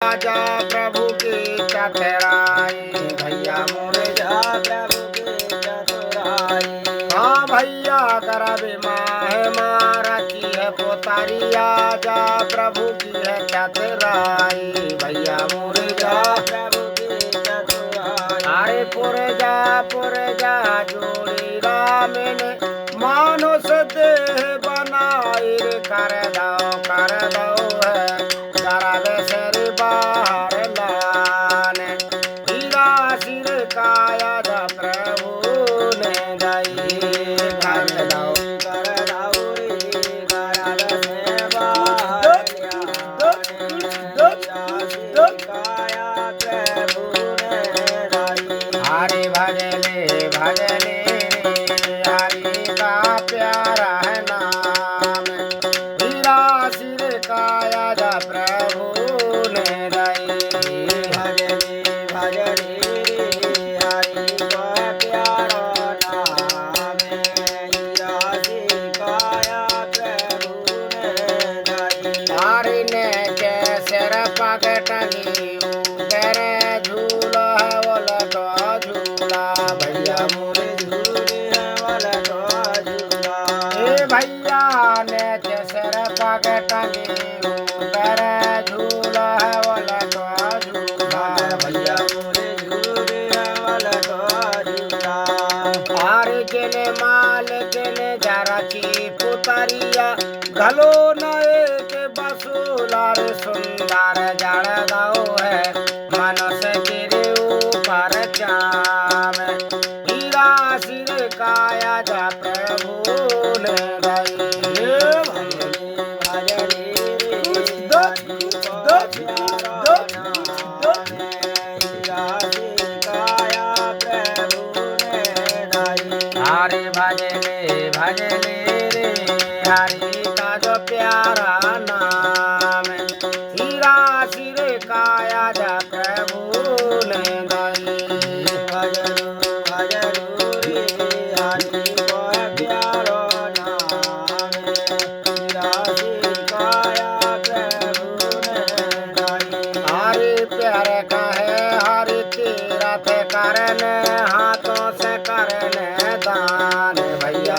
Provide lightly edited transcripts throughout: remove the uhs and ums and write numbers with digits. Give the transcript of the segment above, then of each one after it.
राजा प्रभु के चतुराई भैया मोरे जा प्रभु के चतुराई। हाँ भैया करबे माहे मारती है पोतारिया जा प्रभु की है चतुराई भैया मोरे जा प्रभु के चतुराई। अरे पुरजा जोड़ी राम ने मानुष देह बनाई कर दो है करावे सर बाहर लाने हीरा सिर काया दा प्रभु ने दई कर दो रे करावे से बाहर काया प्रभु ने दई। हरे भजले हरि का प्यारा है नाम हीरा सिर काया दा प्रभु ने दई। भजले हरि का प्यारा नाम हीरा सिर काया प्रभु ने दई। हरि ने कैसे पग टंगी ऊपर झूला है वलटो झूला भैया मोरे झूले है वलटो झूला। ए भैया ने कैसे पग टंगी ऊपर झूला है वलटो झूला भैया मोरे झूले है वलटो झूला। आरे केले माल केले जरा की पुतरिया घलो नए के बसूला रे सुंदर जड़ दो है मनस गिरे ऊपर चाम हीरा सिर काया जा प्रभु ने दई। हरे भजले रे हरि का जो प्यारा नाम हीरा सिर काया जा प्रभु ने दई। भजलो रे हरि को प्यारो नाम हीरा सिर काया प्रभु ने दई। हरि प्यार का है हरि तीरथ करन हाथों से करन दान भैया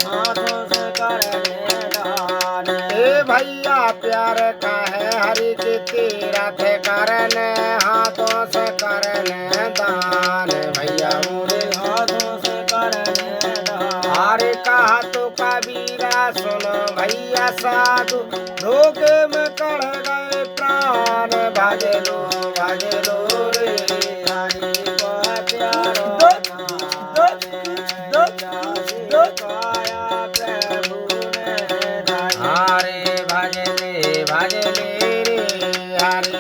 हाथों से करने दान। ए भैया प्यार का है हरि के तीरथ करने हाथों से करने दान भैया मोरे हाथों से करने दान। हरे कहा तो कबीरा सुनो भैया साधु धोखे में कढ़ गए प्राण भजलो रे हरि को प्यारो हरे भजले रे हरि